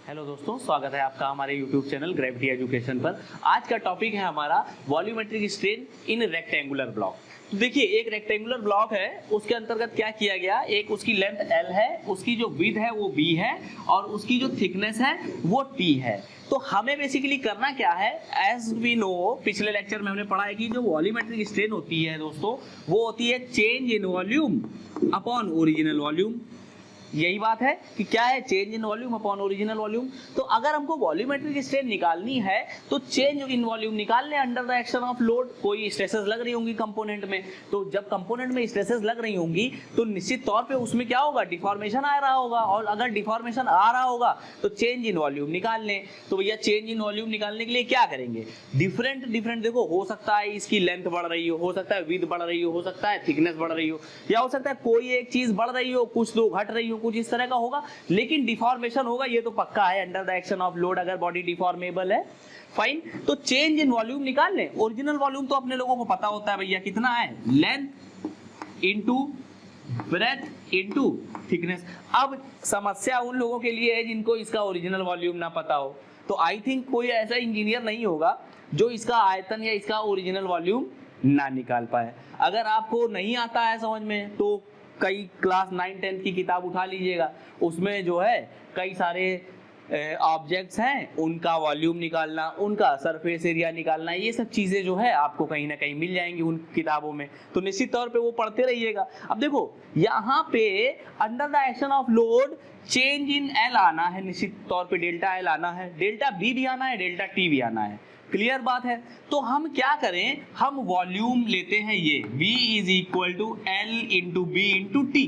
Hello दोस्तों, स्वागत है आपका हमारे YouTube चैनल ग्रेविटी एजुकेशन पर। आज का टॉपिक है हमारा volumetric strain in rectangular block. तो देखिए, एक रेक्टेंगुलर ब्लॉक है, उसके अंतर्गत क्या किया गया, एक उसकी लेंथ L है, उसकी जो विड्थ है वो B है और उसकी जो थिकनेस है वो T है। तो हमें बेसिकली करना क्या है, एज वी नो, पिछले लेक्चर में हमने पढ़ा है कि जो वॉल्यूमेट्रिक स्ट्रेन होती है दोस्तों, वो होती है change in volume upon original volume. यही बात है कि क्या है, change in volume upon original volume. तो अगर हमको वॉल्यूमेट्रिक स्ट्रेन निकालनी है तो चेंज इन वॉल्यूम निकालने under the action of load. कोई स्ट्रेसेस लग रही होंगी कंपोनेंट में, तो जब कंपोनेंट में स्ट्रेसेस लग रही होंगी तो निश्चित तौर पे उसमें क्या होगा, डिफॉर्मेशन आ रहा होगा, और अगर डिफॉर्मेशन आ रहा होगा तो चेंज इन वॉल्यूम निकाल लें। तो भैया चेंज इन वॉल्यूम निकालने के लिए क्या करेंगे, डिफरेंट देखो, हो सकता है इसकी लेंथ बढ़ रही हो सकता है विड्थ बढ़ रही हो सकता है थिकनेस बढ़ रही हो, या हो सकता है कोई एक चीज बढ़ रही हो, कुछ दो घट रही हो, कुछ इस तरह का होगा, लेकिन डिफॉर्मेशन होगा, ये तो पक्का है under the action of load, अगर बॉडी डिफॉर्मेबल है। फाइन, तो चेंज इन वॉल्यूम निकाल लें। ओरिजिनल वॉल्यूम तो अपने लोगों को पता होता है भैया, कितना है, length into breadth into thickness. अब समस्या उन लोगों के लिए है जिनको इसका ओरिजिनल वॉल्यूम ना पता हो। तो आई थिंक कोई ऐसा इंजीनियर नहीं होगा जो इसका आयतन या इसका ओरिजिनल वॉल्यूम ना निकाल पाए। अगर आपको नहीं आता है समझ में तो कई क्लास 9-10 की किताब उठा लीजिएगा, उसमें जो है कई सारे ऑब्जेक्ट्स हैं, उनका वॉल्यूम निकालना, उनका सरफेस एरिया निकालना, ये सब चीजें जो है आपको कहीं ना कहीं मिल जाएंगी उन किताबों में। तो निश्चित तौर पे वो पढ़ते रहिएगा। अब देखो, यहाँ पे under the action of load change in L आना है, निश्चित तौर पे डेल्टा एल आना है, डेल्टा बी भी आना है, डेल्टा टी भी आना है। क्लियर बात है। तो हम क्या करें, हम वॉल्यूम लेते हैं, ये V is equal to L into B into T.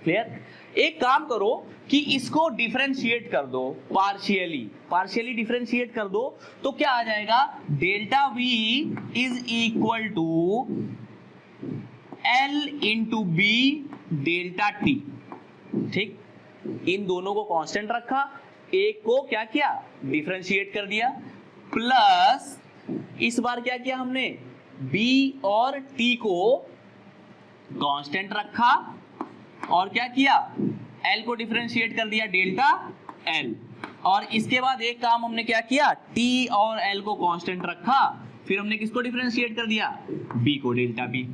Clear. एक काम करो कि इसको डिफरेंशिएट कर दो, पार्शियली डिफरेंशिएट कर दो, तो क्या आ जाएगा, delta V is equal to L into B delta T. ठीक, इन दोनों को कांस्टेंट रखा, एक को क्या किया, डिफरेंशिएट कर दिया, प्लस इस बार क्या किया हमने, B और T को कांस्टेंट रखा और क्या किया, L को डिफरेंशिएट कर दिया डेल्टा L। और इसके बाद एक काम हमने क्या किया, T और L को कांस्टेंट रखा, फिर हमने किसको डिफरेंशिएट कर दिया, B को डेल्टा B।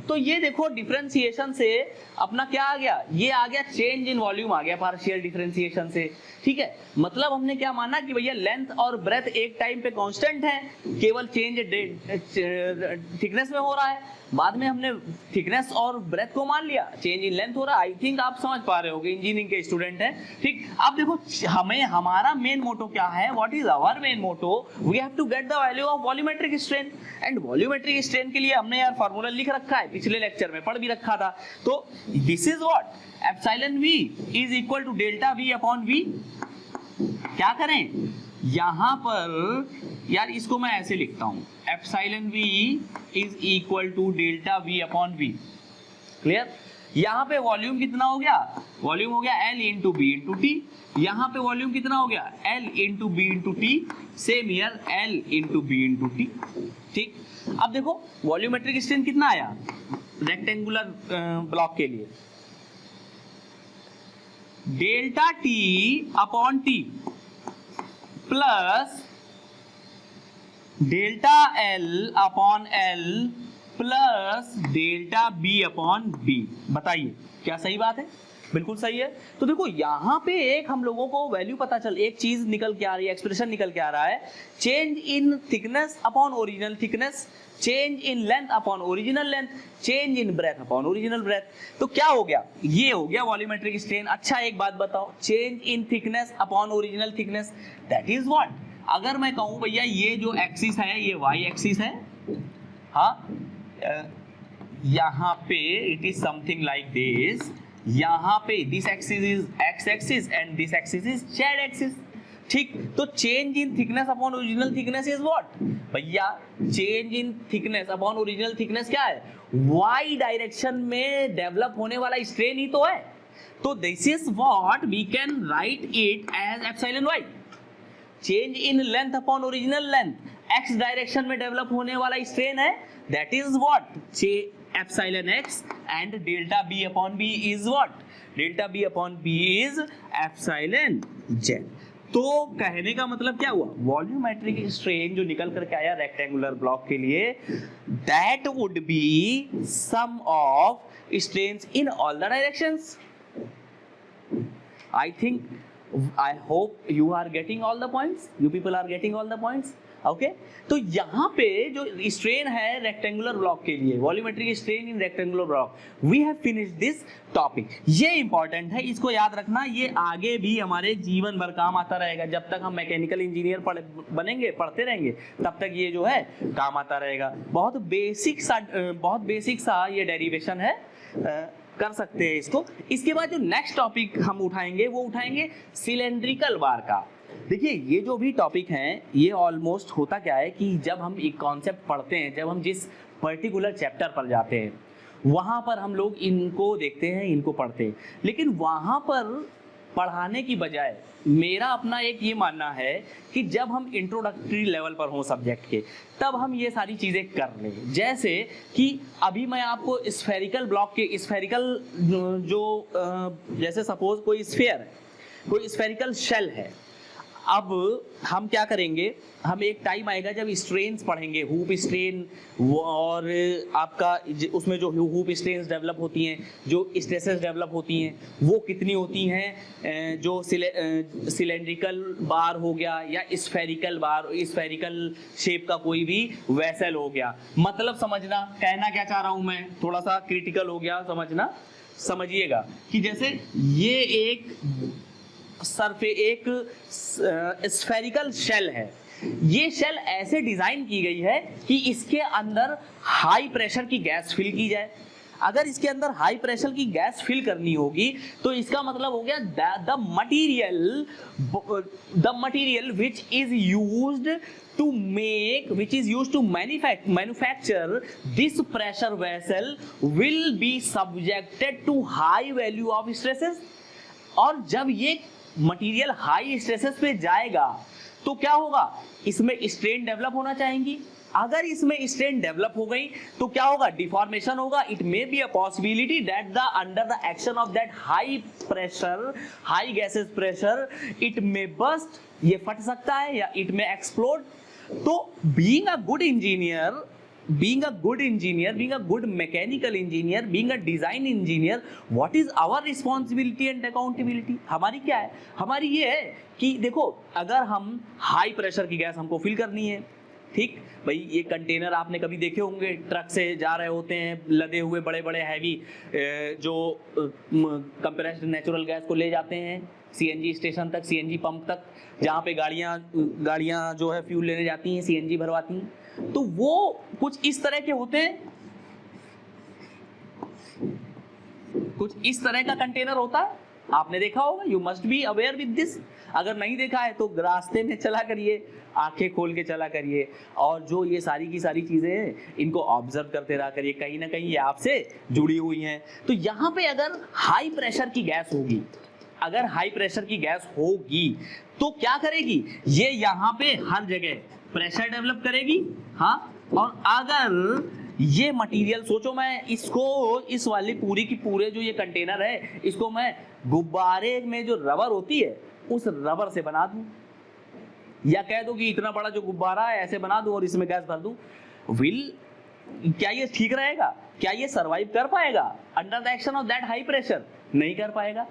तो ये देखो, डिफरेंशिएशन से अपना क्या आ गया, ये आ गया चेंज इन वॉल्यूम आ गया पार्शियल डिफरेंशिएशन से। ठीक है, मतलब हमने क्या माना कि भैया लेंथ और ब्रेथ एक टाइम पे कांस्टेंट है, केवल चेंज थिकनेस में हो रहा है। बाद में हमने थिकनेस और ब्रेथ को मान लिया, चेंज इन लेंथ हो रहा है। आई थिंक आप समझ पा रहे होगे, इंजीनियरिंग के स्टूडेंट हैं। ठीक, अब देखो हमें हमारा मेन मोटो क्या है, what is our main motto, we have to get the value of volumetric strain. And volumetric strain के लिए हमने यार फार्मूला लिख रखा है, पिछले लेक्चर में पढ़ भी रखा था। तो this is what, epsilon V is equal to delta V upon V। क्या करें, यहां पर यार इसको मैं ऐसे लिखता हूं, epsilon V is equal to delta V upon V। Clear. यहां पे वॉल्यूम कितना हो गया, वॉल्यूम हो गया L into B into T. यहां पे वॉल्यूम कितना हो गया, L into B into T, same here L into B into T. ठीक, अब देखो वॉल्यूमेट्रिक स्ट्रेन कितना आया रेक्टेंगुलर ब्लॉक के लिए, delta T upon T plus delta L upon L plus delta B upon B। बताइए क्या सही बात है, बिल्कुल सही है। तो देखो यहाँ पे एक हम लोगों को वैल्यू पता चल, एक चीज निकल के आ रही है, एक्सप्रेशन निकल के आ रहा है, change in thickness upon original thickness, change in length upon original length, change in breadth upon original breadth. तो क्या हो गया, ये हो गया वॉल्यूमेट्रिक स्ट्रेन। अच्छा एक बात बताओ, change in thickness upon original thickness, that is what, अगर मैं कहूं भैया ये जो एक्सिस है ये y एक्सिस है, हाँ, यहाँ पे it is something like this, यहाँ पे this axis is x axis and this axis is z axis. ठीक, तो change in thickness upon original thickness is what भैया, change in thickness upon original thickness क्या है, y डायरेक्शन में develop होने वाला स्ट्रेन ही तो है। तो this is what we can write it as epsilon y। Change in length upon original length, x direction में डेवलप होने वाला स्ट्रेन है, that is what epsilon X and delta B upon B is what, delta B upon B is epsilon Z. तो कहने का मतलब क्या हुआ, वॉल्यूमेट्रिक स्ट्रेन जो निकल करके आया रेक्टेंगुलर ब्लॉक के लिए, that would be sum of strains in all the directions. I think, I hope you are getting all the points, you people are getting all the points, okay? तो यहाँ पे जो स्ट्रेन है rectangular block के लिए, volumetric strain in rectangular block, we have finished this topic. ये important है, इसको याद रखना, ये आगे भी हमारे जीवन भर काम आता रहेगा। जब तक हम मैकेनिकल इंजीनियर बनेंगे, पढ़ते रहेंगे, तब तक ये जो है काम आता रहेगा। बहुत बेसिक सा ये डेरिवेशन है, कर सकते हैं इसको। इसके बाद जो नेक्स्ट टॉपिक हम उठाएंगे वो उठाएंगे सिलेंड्रिकल बार का। देखिए ये जो भी टॉपिक हैं, ये ऑलमोस्ट होता क्या है कि जब हम एक कॉन्सेप्ट पढ़ते हैं, जब हम जिस पर्टिकुलर चैप्टर पर जाते हैं, वहाँ पर हम लोग इनको देखते हैं, इनको पढ़ते हैं, लेकिन वहाँ पर पढ़ाने की बजाय मेरा अपना एक ये मानना है कि जब हम इंट्रोडक्टरी लेवल पर हों सब्जेक्ट के, तब हम ये सारी चीज़ें कर लें। जैसे कि अभी मैं आपको स्फेरिकल ब्लॉक के स्फेरिकल जो जैसे सपोज कोई स्फीयर है, कोई स्फेरिकल शेल है, अब हम क्या करेंगे, हम एक टाइम आएगा जब स्ट्रेन्स पढ़ेंगे, हूप स्ट्रेन, और आपका उसमें जो हूप स्ट्रेन्स डेवलप होती हैं, जो स्ट्रेसेस डेवलप होती हैं, वो कितनी होती हैं, जो सिलेंड्रिकल बार हो गया या स्फेरिकल बार, स्फेरिकल शेप का कोई भी वेसल हो गया। मतलब समझना, कहना क्या चाह रहा हूँ मैं, थोड़ा सा क्रिटिकल हो गया, समझना, समझिएगा कि जैसे ये एक स्फेरिकल शेल है, ये शेल ऐसे डिजाइन की गई है कि इसके अंदर हाई प्रेशर की गैस फिल की जाए। अगर इसके अंदर हाई प्रेशर की गैस फिल करनी होगी तो इसका मतलब हो गया the material which is used to manufacture this pressure vessel will be subjected to high value of stresses। और जब ये मटेरियल हाई स्ट्रेसेस पे जाएगा तो क्या होगा, इसमें स्ट्रेन डेवलप होना चाहेंगी। अगर इसमें स्ट्रेन डेवलप हो गई तो क्या होगा, डिफॉर्मेशन होगा। It may be a possibility that the under the action of that high pressure, high gases pressure, it may burst, ये फट सकता है या इट मे एक्सप्लोड। तो being a good engineer, being a good mechanical engineer, being a design engineer, what is our responsibility and accountability? हमारी क्या है, हमारी ये है कि देखो, अगर हम हाई प्रेशर की गैस हमको फिल करनी है, ठीक भाई, ये कंटेनर आपने कभी देखे होंगे, ट्रक से जा रहे होते हैं लदे हुए बड़े बड़े हैवी, जो कंप्रेस्ड नेचुरल गैस को ले जाते हैं सीएनजी स्टेशन तक, सीएनजी पंप तक, जहाँ पे गाड़ियाँ जो है फ्यूल लेने जाती हैं, सीएनजी भरवाती हैं। तो वो कुछ इस तरह के होते हैं, कुछ इस तरह का कंटेनर होता है, आपने देखा होगा। You must be aware with this. अगर नहीं देखा है तो रास्ते में चला करिए, आंखें खोल के चला करिए, और जो ये सारी की सारी चीजें हैं इनको ऑब्जर्व करते रहा करिए, कहीं ना कहीं ये आपसे जुड़ी हुई हैं। तो यहाँ पे अगर हाई प्रेशर की गैस होगी, अगर हाई प्रेशर की गैस होगी तो क्या करेगी, ये यहाँ पे हर जगह प्रेशर डेवलप करेगी, हाँ। और अगर ये मटेरियल, सोचो मैं इसको, इस वाली पूरी की पूरे जो ये कंटेनर है, इसको मैं गुब्बारे में जो रबर होती है उस रबर से बना दूं, या कह दो कि इतना बड़ा जो गुब्बारा है ऐसे बना दूं और इसमें गैस भर दूं, क्या ये ठीक रहेगा? क्या ये सरवाइव कर पाएगा under the action of that high pressure? नहीं कर पाएगा,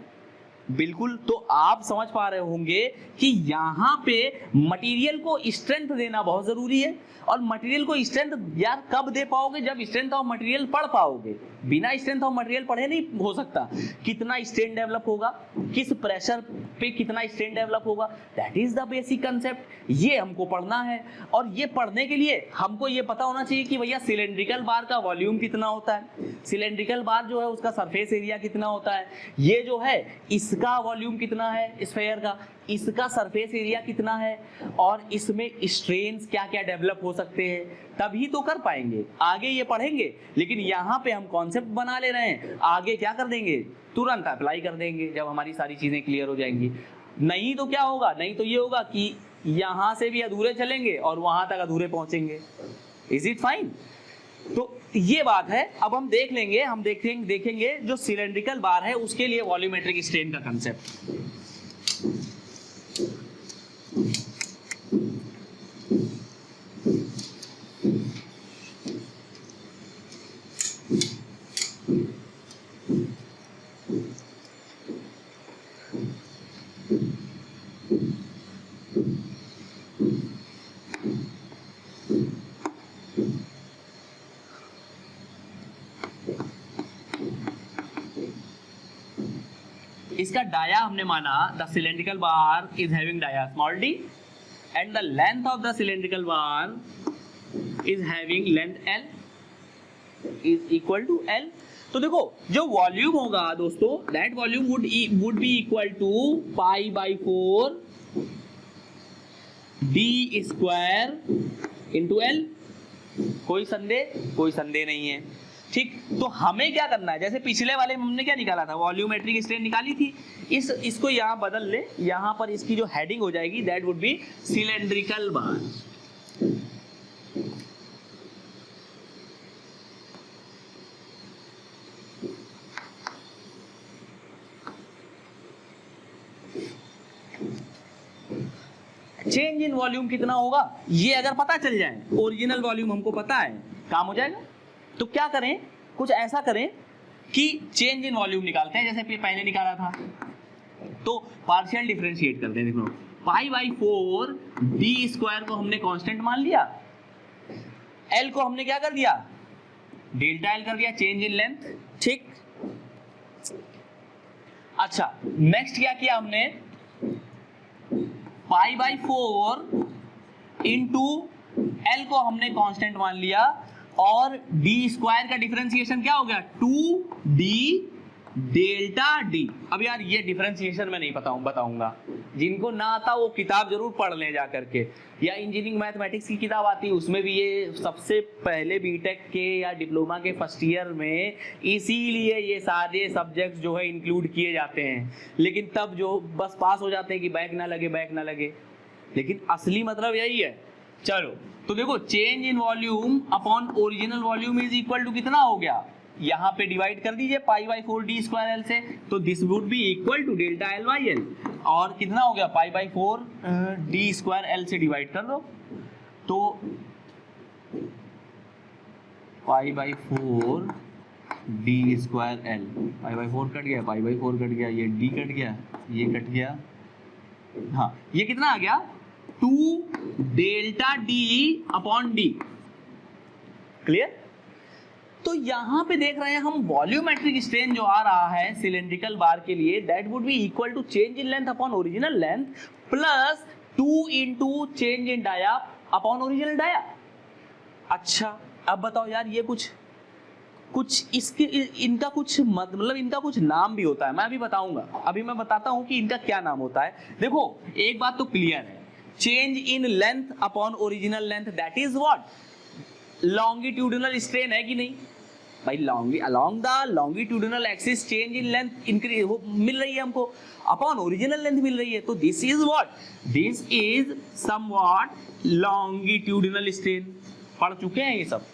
बिल्कुल। तो आप समझ पा रहे होंगे कि यहाँ पे मटेरियल को स्ट्रेंथ देना बहुत जरूरी है। और मटेरियल को स्ट्रेंथ यार कब दे पाओगे, जब स्ट्रेंथ ऑफ मटेरियल पढ़ पाओगे। बिना स्ट्रेंथ ऑफ मटेरियल पढ़े नहीं हो सकता। कितना स्ट्रेन डेवलप होगा, किस प्रेशर पे कितना स्ट्रेन डेवलप होगा, that is the basic concept. ये हमको पढ़ना है, और ये पढ़ने के लिए हमको ये पता होना चाहिए कि भैया सिलेंड्रिकल बार का वॉल्यूम कितना होता है, सिलेंड्रिकल बार जो है उसका सरफेस एरिया कितना होता है, ये जो है इसका वॉल्यूम कितना है स्फीयर का, इसका सरफेस एरिया कितना है, और इसमें स्ट्रेन्स क्या क्या डेवलप हो सकते हैं, तभी तो कर पाएंगे। आगे ये पढ़ेंगे, लेकिन यहाँ पे हम कॉन्सेप्ट बना ले रहे हैं, आगे क्या कर देंगे, तुरंत अप्लाई कर देंगे जब हमारी सारी चीजें क्लियर हो जाएंगी। नहीं तो क्या होगा, नहीं तो ये होगा कि यहाँ से भी अधूरे चलेंगे और वहां तक अधूरे पहुंचेंगे। Is it fine? तो ये बात है। अब हम देख लेंगे, हम देखेंगे जो सिलेंड्रिकल बार है उसके लिए वॉल्यूमेट्रिक स्ट्रेन का कंसेप्ट। इसका डाया हमने माना the cylindrical bar is having dia small D and the length of the cylindrical bar is having length L is equal to L. तो देखो जो वॉल्यूम होगा दोस्तों, that volume would be equal to pi by 4 D square into L. कोई संदेह नहीं है, ठीक। तो हमें क्या करना है, जैसे पिछले वाले में हमने क्या निकाला था, वॉल्यूमेट्रिक स्ट्रेन निकाली थी। इसको यहाँ बदल ले, यहाँ पर इसकी जो हेडिंग हो जाएगी that would B cylindrical bar. Change in volume कितना होगा ये अगर पता चल जाए, ओरिजिनल वॉल्यूम हमको पता है, काम हो जाएगा। तो क्या करें, कुछ ऐसा करें कि चेंज इन वॉल्यूम निकालते हैं, जैसे पहले निकाला था। तो पार्शियल डिफरेंशिएट करते हैं। देखो पाई बाई 4 डी स्क्वायर को हमने कांस्टेंट मान लिया, एल को हमने क्या कर दिया, डेल्टा एल कर दिया, चेंज इन लेंथ, ठीक। अच्छा नेक्स्ट क्या किया हमने, पाई बाई 4 इंटू एल को हमने कांस्टेंट मान लिया और डी स्क्वायर का डिफरेंशिएशन क्या हो गया, 2d डेल्टा डी। अब यार ये डिफरेंशिएशन मैं नहीं बताऊंगा, जिनको ना आता वो किताब जरूर पढ़ लें जा करके, या इंजीनियरिंग मैथमेटिक्स की किताब आती है उसमें भी ये सबसे पहले बीटेक के या डिप्लोमा के फर्स्ट ईयर में इसीलिए ये सारे सब्जेक्ट्स जो है इंक्लूड किए जाते हैं। लेकिन तब जो बस पास हो जाते हैं कि बैक ना लगे, लेकिन असली मतलब यही है। चलो तो देखो change in volume upon original volume is equal to कितना हो गया, यहाँ पे डिवाइड कर दीजिए pi by 4 D square L से, तो this would be equal to delta L by L. और कितना हो गया, pi by 4 D square L से डिवाइड कर दो, तो pi by 4 D square L, pi by 4 cut गया, पाई बाई 4 कट गया, ये डी कट गया, ये कट गया, हाँ ये कितना आ गया, 2 delta D upon D. Clear. तो यहां पे देख रहे हैं हम वॉल्यूमेट्रिक स्ट्रेन जो आ रहा है सिलेंड्रिकल बार के लिए, that would be equal to change in length upon original length plus 2 into change in dia upon original dia. अच्छा अब बताओ यार, ये कुछ इसके इनका कुछ मतलब इनका कुछ नाम भी होता है, मैं अभी बताऊंगा, अभी मैं बताता हूं कि इनका क्या नाम होता है। देखो एक बात तो क्लियर है, change in length upon original length that is what, longitudinal strain है कि नहीं भाई, along the longitudinal axis change in length increase मिल रही है हमको, अपॉन ओरिजिनल लेंथ मिल रही है, तो this is what, this is somewhat longitudinal strain. पढ़ चुके हैं ये सब,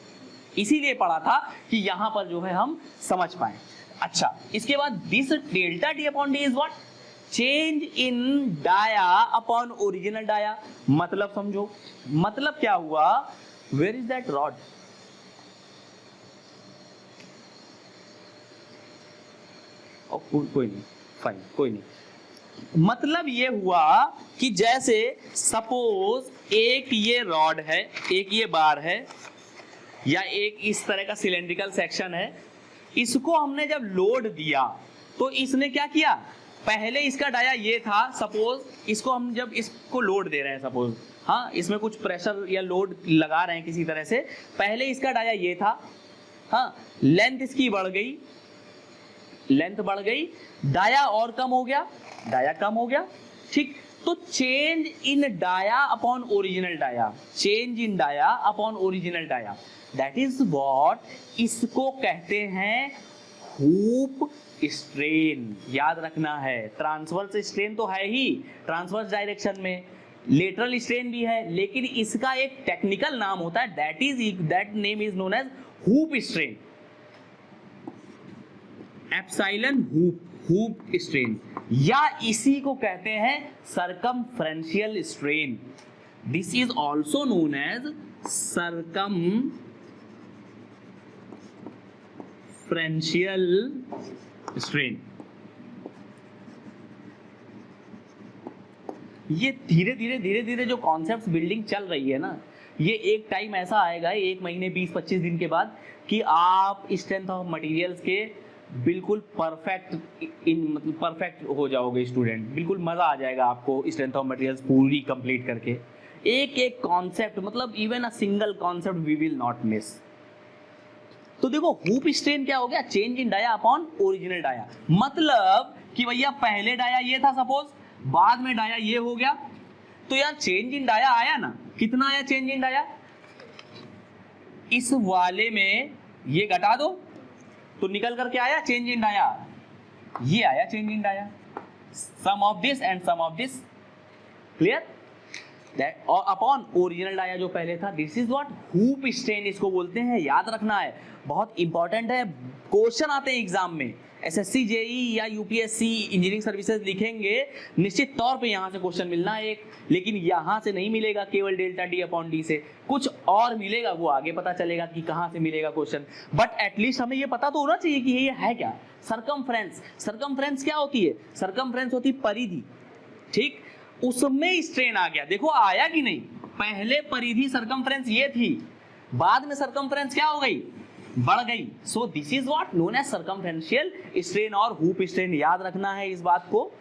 इसीलिए पढ़ा था कि यहां पर जो है हम समझ पाए। अच्छा इसके बाद this delta D upon D is what, change in dia upon original dia. मतलब समझो, मतलब क्या हुआ, वेयर इज दैट रॉड, कोई नहीं, फाइन कोई नहीं। मतलब ये हुआ कि जैसे सपोज एक ये रॉड है, एक ये बार है, या एक इस तरह का सिलेंड्रिकल सेक्शन है, इसको हमने जब लोड दिया तो इसने क्या किया, पहले इसका डाया ये था, सपोज इसको हम जब इसको लोड दे रहे हैं, सपोज हाँ इसमें कुछ प्रेशर या लोड लगा रहे हैं किसी तरह से, पहले इसका डाया ये था, हाँ लेंथ इसकी बढ़ गई, लेंथ बढ़ गई, डाया और कम हो गया, ठीक। तो change in dia upon original dia, change in dia upon original dia, that is what, इसको कहते हैं हुप स्ट्रेन। याद रखना है, ट्रांसवर्स स्ट्रेन तो है ही ट्रांसवर्स डायरेक्शन में, लेटरल स्ट्रेन भी है, लेकिन इसका एक टेक्निकल नाम होता है, that name is known as hoop strain, epsilon hoop strain, या इसी को कहते हैं circumferential strain. This is also known as circumferential strain. ये धीरे धीरे जो कॉन्सेप्ट बिल्डिंग चल रही है ना, ये एक टाइम ऐसा आएगा, एक महीने 20-25 दिन के बाद, कि आप स्ट्रेंथ ऑफ मटेरियल्स के बिल्कुल परफेक्ट हो जाओगे स्टूडेंट। बिल्कुल मजा आ जाएगा आपको स्ट्रेंथ ऑफ मटेरियल्स पूरी कंप्लीट करके। एक कॉन्सेप्ट, मतलब even a single concept we will not miss. तो देखो हुप स्ट्रेन क्या हो गया, change in dia upon original dia. मतलब कि भैया पहले डाया ये था सपोज, बाद में डाया ये हो गया, तो यार चेंज इन डाया आया ना। कितना आया चेंज इन डाया, इस वाले में ये घटा दो तो निकल करके आया चेंज इन डाया, ये आया change in dia, sum of this and sum of this, clear that, और अपॉन ओरिजिनल डाया जो पहले था। This is what hoop strain इसको बोलते हैं, याद रखना है, बहुत इंपॉर्टेंट है। क्वेश्चन आते हैं एग्जाम में, एसएससी जेई या यूपीएससी इंजीनियरिंग सर्विसेज लिखेंगे, निश्चित तौर पे यहाँ से क्वेश्चन मिलना है एक, लेकिन यहाँ से नहीं मिलेगा केवल डेल्टा डी अपॉन डी से, कुछ और मिलेगा, वो आगे पता चलेगा कि कहाँ से मिलेगा क्वेश्चन। बट एटलीस्ट हमें ये पता तो होना चाहिए कि ये है क्या सर्कमफ्रेंस। सर्कमफ्रेंस क्या होती है, सर्कमफ्रेंस होती परिधि, ठीक, उसमें स्ट्रेन आ गया। देखो आया कि नहीं, पहले परिधि सर्कमफ्रेंस ये थी, बाद में सर्कमफ्रेंस क्या हो गई, बढ़ गई। So this is what known as circumferential strain और हुप स्ट्रेन, याद रखना है इस बात को।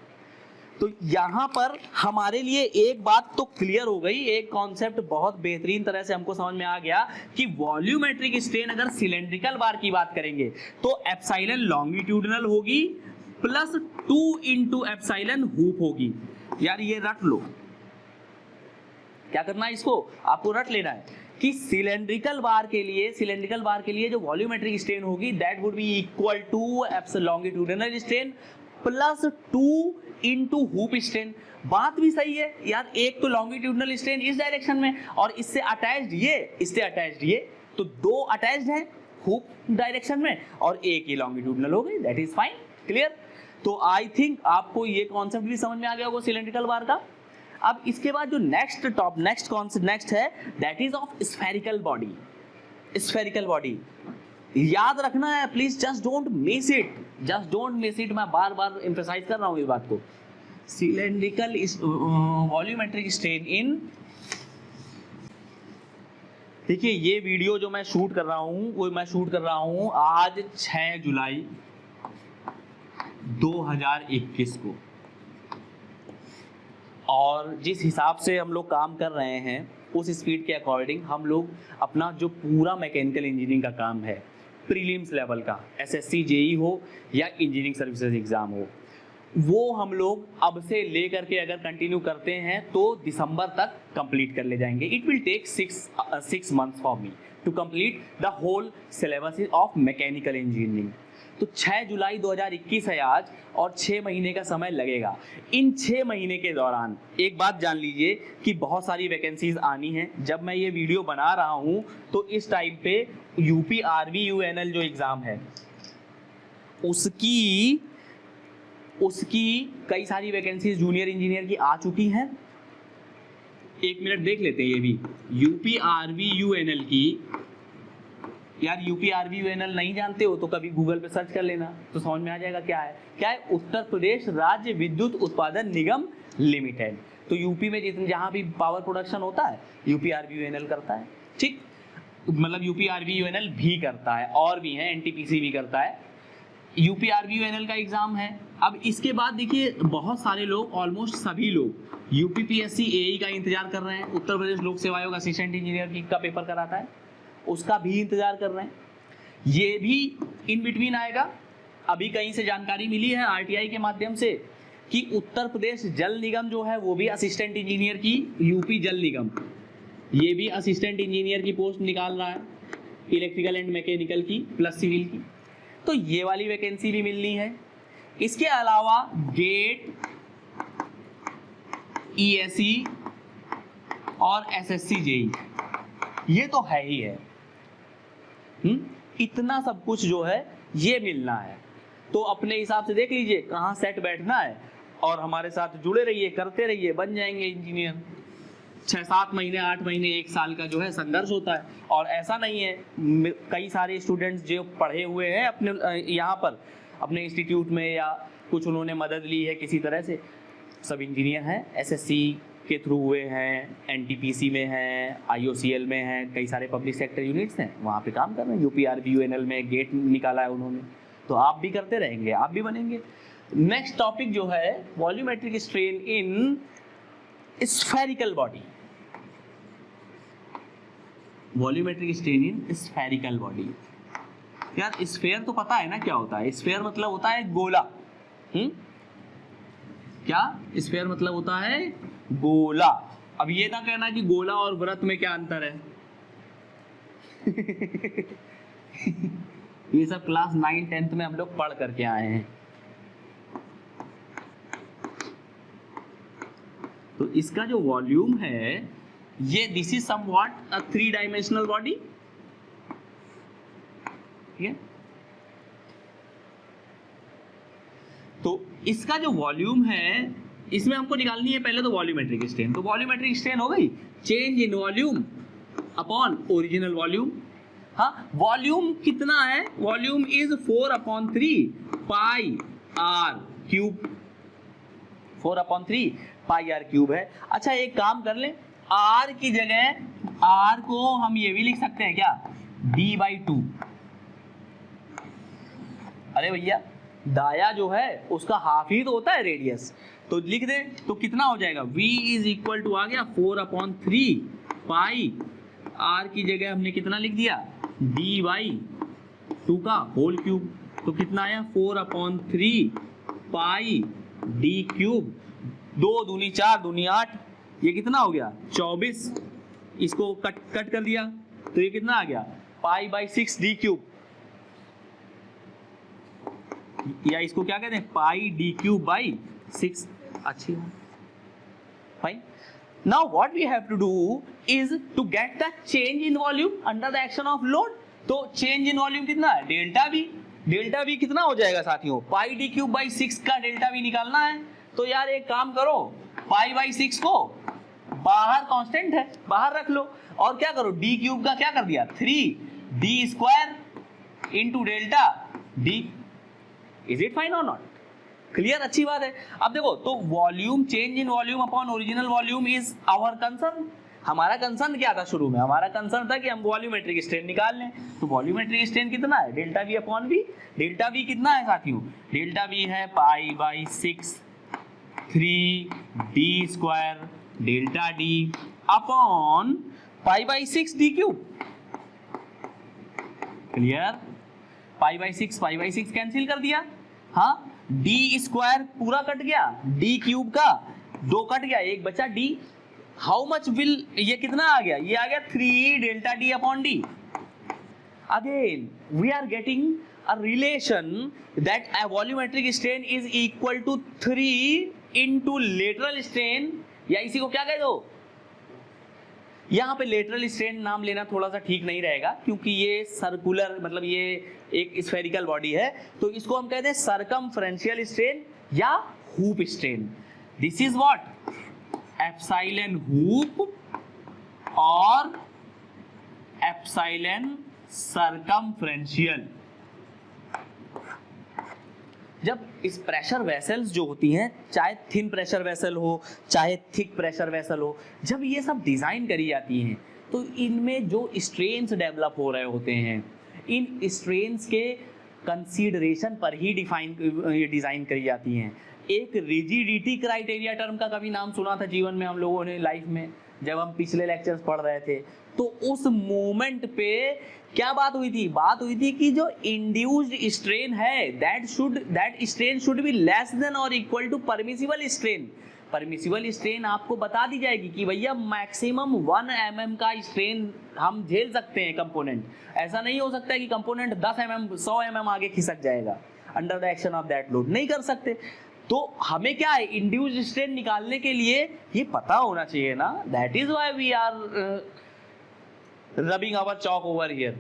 तो यहां पर हमारे लिए एक बात तो क्लियर हो गई, एक कॉन्सेप्ट बहुत बेहतरीन तरह से हमको समझ में आ गया कि वॉल्यूमेट्रिक स्ट्रेन अगर सिलेंड्रिकल बार की बात करेंगे तो एप्सिलॉन लॉन्गिट्यूडिनल होगी प्लस 2 इंटू एप्सिलॉन हुप होगी। यार ये रट लो, क्या करना है इसको, आपको रट लेना है कि सिलेंड्रिकल बार के लिए जो वॉल्यूमेट्रिक स्ट्रेन होगी that would be equal to longitudinal strain plus 2 into hoop strain. बात भी सही है यार, एक तो लॉन्गिट्यूडिनल स्ट्रेन इस डायरेक्शन में और इससे अटैच्ड ये, इससे अटैच्ड ये, तो दो अटैच्ड हैं हुप डायरेक्शन में और एक ही लॉन्गिट्यूडिनल हो गई, दैट इज फाइन, क्लियर। तो आई थिंक आपको ये कॉन्सेप्ट भी समझ में आ गया होगा सिलेंड्रिकल बार का। अब इसके बाद जो नेक्स्ट कॉन्सेप्ट है that is of spherical body. Spherical body याद रखना है please, just don't miss it, मैं बार बार एम्फसाइज कर रहा हूं इस बात को। सिलेंड्रिकल वॉल्यूमेट्रिक स्ट्रेन इन, देखिए ये वीडियो जो मैं शूट कर रहा हूं वो मैं शूट कर रहा हूं आज 6 जुलाई 2021 को, और जिस हिसाब से हम लोग काम कर रहे हैं उस स्पीड के अकॉर्डिंग हम लोग अपना जो पूरा मैकेनिकल इंजीनियरिंग का काम है प्रीलिम्स लेवल का, एसएससी जेई हो या इंजीनियरिंग सर्विसेज एग्जाम हो, वो हम लोग अब से लेकर के अगर कंटिन्यू करते हैं तो दिसंबर तक कंप्लीट कर ले जाएंगे। It will take 6 months for me to complete the whole syllabus of mechanical engineering. तो 6 जुलाई 2021 है आज और 6 महीने का समय लगेगा। इन 6 महीने के दौरान एक बात जान लीजिए कि बहुत सारी वैकेंसीज आनी हैं। जब मैं ये वीडियो बना रहा हूँ तो इस टाइम पे यूपी आरवी यूएनएल जो एग्ज़ाम है उसकी कई सारी वैकेंसीज जूनियर इंजीनियर की आ चुकी हैं। 1 मिनट देख लेते हैं ये भी, यूपी आरवी यूएनएल की। यार यूपी आरवी यूएनएल नहीं जानते हो तो कभी गूगल पे सर्च कर लेना तो समझ में आ जाएगा क्या है उत्तर प्रदेश राज्य विद्युत उत्पादन निगम लिमिटेड। तो यूपी में जहाँ भी पावर प्रोडक्शन होता है यूपी आरवी यूएनएल करता है, ठीक, मतलब यूपी आरवी यूएनएल भी करता है, और भी है, एनटीपीसी भी करता है। यूपी आरवी यूएनएल का एग्जाम है। अब इसके बाद देखिए बहुत सारे लोग, ऑलमोस्ट सभी लोग यूपीपीएससी एई का इंतजार कर रहे हैं। उत्तर प्रदेश लोक सेवा आयोग असिस्टेंट इंजीनियर का पेपर कराता है, उसका भी इंतजार कर रहे हैं। ये भी इन बिटवीन आएगा। अभी कहीं से जानकारी मिली है आरटीआई के माध्यम से कि उत्तर प्रदेश जल निगम जो है वो भी असिस्टेंट इंजीनियर की, यूपी जल निगम ये भी असिस्टेंट इंजीनियर की पोस्ट निकाल रहा है, इलेक्ट्रिकल एंड मैकेनिकल की प्लस सिविल की। तो ये वाली वैकेंसी भी मिलनी है। इसके अलावा गेट, ईएसई और एसएससी जेई ये तो है ही है। इतना सब कुछ जो है ये मिलना है। तो अपने हिसाब से देख लीजिए कहाँ सेट बैठना है और हमारे साथ जुड़े रहिए, करते रहिए, बन जाएंगे इंजीनियर। 6-7 महीने, 8 महीने, 1 साल का जो है संघर्ष होता है। और ऐसा नहीं है, कई सारे स्टूडेंट्स जो पढ़े हुए हैं अपने यहाँ पर अपने इंस्टीट्यूट में या कुछ उन्होंने मदद ली है किसी तरह से, सब इंजीनियर हैं, एसएससी के थ्रू हुए हैं, एनटीपीसी में हैं, आईओसीएल में हैं, कई सारे पब्लिक सेक्टर यूनिट्स हैं, वहाँ पे काम कर रहे हैं। यूपीआरबी यूएनएल में गेट निकाला है उन्होंने, तो आप भी करते रहेंगे, आप भी बनेंगे। नेक्स्ट टॉपिक जो है volumetric strain in spherical body. Volumetric strain in spherical body. यार स्फेयर तो पता है ना क्या होता है? स्फेयर मतलब होता है गोला। क्या स्फेयर मतलब होता है? गोला। अब ये ना कहना कि गोला और वृत्त में क्या अंतर है। ये सब क्लास 9-10 में हम लोग पढ़ करके आए हैं। तो इसका जो वॉल्यूम है ये this is somewhat a 3 dimensional body, ठीक है। तो इसका जो वॉल्यूम है इसमें हमको निकालनी है पहले तो वॉल्यूमेट्रिक स्ट्रेन। तो वॉल्यूमेट्रिक स्ट्रेन हो गई change in volume upon original volume. हाँ, वॉल्यूम कितना है? Volume is 4/3 pi R cube. 4/3 pi R cube है। अच्छा एक काम कर लें, आर की जगह आर को हम ये भी लिख सकते हैं क्या? d/2। अरे भैया दाया जो है उसका हाफ ही तो होता है रेडियस, तो लिख दे तो कितना हो जाएगा? v इज इक्वल टू आ गया 4/3 पाई, आर की जगह हमने कितना लिख दिया? d/2 का होल क्यूब। तो कितना आया? 4/3 पाई d क्यूब। 2 दूनी 4 दूनी 8, ये कितना हो गया? 24। इसको कट कर दिया तो ये कितना आ गया? π/6 d क्यूब, या इसको क्या कहते हैं? πd3/6। अच्छी बात, fine. Now what we have to do is to get the change in volume under the action of load. तो चेंज इन वॉल्यूम कितना है? Delta we. डेल्टा वी कितना हो जाएगा साथियों? πd3/6 का डेल्टा वी निकालना है। तो यार एक काम करो, π/6 को बाहर कांस्टेंट है, बाहर रख लो और क्या करो? d क्यूब का क्या कर दिया? 3d² into delta d। Is it fine or not? Clear? अच्छी बात है। अब देखो तो volume, change in volume upon original volume is our concern. हमारा कंसर्न क्या था शुरू में? हमारा कंसर्न था कि हम वॉल्यूमेट्रिक स्ट्रेन निकाल लें। तो वॉल्यूमेट्रिक स्ट्रेन कितना है? Delta V upon V. Delta V कितना है साथियों? डेल्टा वी है π/6 3d² delta d upon π/6 d cube. Clear? π/6 cancel कर दिया। हाँ, d² पूरा कट गया, d क्यूब का 2 कट गया, 1 बचा d। हाउ मच विल, ये कितना आ गया? ये आ गया 3 delta d upon d। Again we are getting a relation that a volumetric strain is equal to 3 into lateral strain, या इसी को क्या कह दो? यहाँ पे लेटरल स्ट्रेन नाम लेना थोड़ा सा ठीक नहीं रहेगा क्योंकि ये सर्कुलर, मतलब ये एक स्फेरिकल बॉडी है, तो इसको हम कहते हैं सरकमफ्रेंशियल स्ट्रेन या hoop strain. This is what? Epsilon hoop और एप्सिलॉन सरकमफ्रेंशियल। जब इस प्रेशर वेसल्स जो होती हैं, चाहे थिन प्रेशर वेसल हो चाहे थिक प्रेशर वेसल हो, जब ये सब डिज़ाइन करी जाती हैं तो इनमें जो स्ट्रेन्स डेवलप हो रहे होते हैं, इन स्ट्रेन्स के कंसीडरेशन पर ही डिज़ाइन करी जाती हैं। एक रिजिडिटी क्राइटेरिया टर्म का कभी नाम सुना था जीवन में हम लोगों ने, लाइफ में, जब हम पिछले लेक्चर्स पढ़ रहे थे? तो उस मोमेंट पे क्या बात हुई थी? बात हुई थी कि जो इंड्यूस्ड स्ट्रेन है that strain should be less than और equal to permissible strain. Permissible strain आपको बता दी जाएगी कि भैया मैक्सिमम 1 mm का स्ट्रेन हम झेल सकते हैं कंपोनेंट। ऐसा नहीं हो सकता है कि कंपोनेंट 10 mm 100 mm आगे खिसक जाएगा under the action of that load, नहीं कर सकते। तो हमें क्या है, इंड्यूस्ड स्ट्रेन निकालने के लिए ये पता होना चाहिए ना। That is why we are rubbing our chalk over here.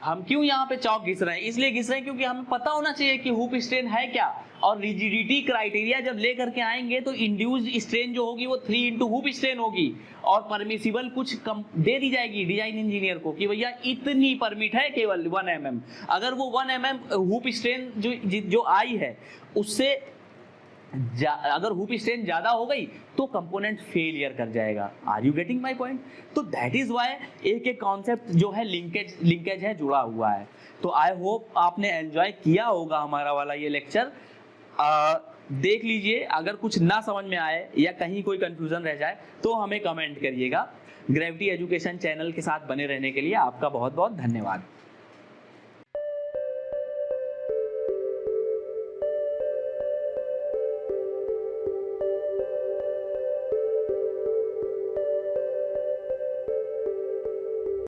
हम क्यों यहाँ पे चौक घिस रहे हैं? इसलिए घिस रहे हैं क्योंकि हमें पता होना चाहिए कि हुप स्ट्रेन है क्या, और रिजिडिटी क्राइटेरिया जब लेकर के आएंगे तो इंड्यूस्ड स्ट्रेन जो होगी वो 3 इंटू हुप स्ट्रेन होगी, और परमिसिबल कुछ कम दे दी जाएगी डिजाइन इंजीनियर को कि भैया इतनी परमिट है केवल 1 mm। अगर वो 1 mm हुप स्ट्रेन जो आई है उससे अगर हुप स्ट्रेन ज्यादा हो गई तो कंपोनेंट फेलियर कर जाएगा। Are you getting my point? तो दैट इज व्हाई एक एक कॉन्सेप्ट जो है लिंकेज है जुड़ा हुआ है। तो आई होप आपने एंजॉय किया होगा हमारा वाला ये लेक्चर। देख लीजिए, अगर कुछ ना समझ में आए या कहीं कोई कंफ्यूजन रह जाए तो हमें कमेंट करिएगा। ग्रेविटी एजुकेशन चैनल के साथ बने रहने के लिए आपका बहुत बहुत धन्यवाद।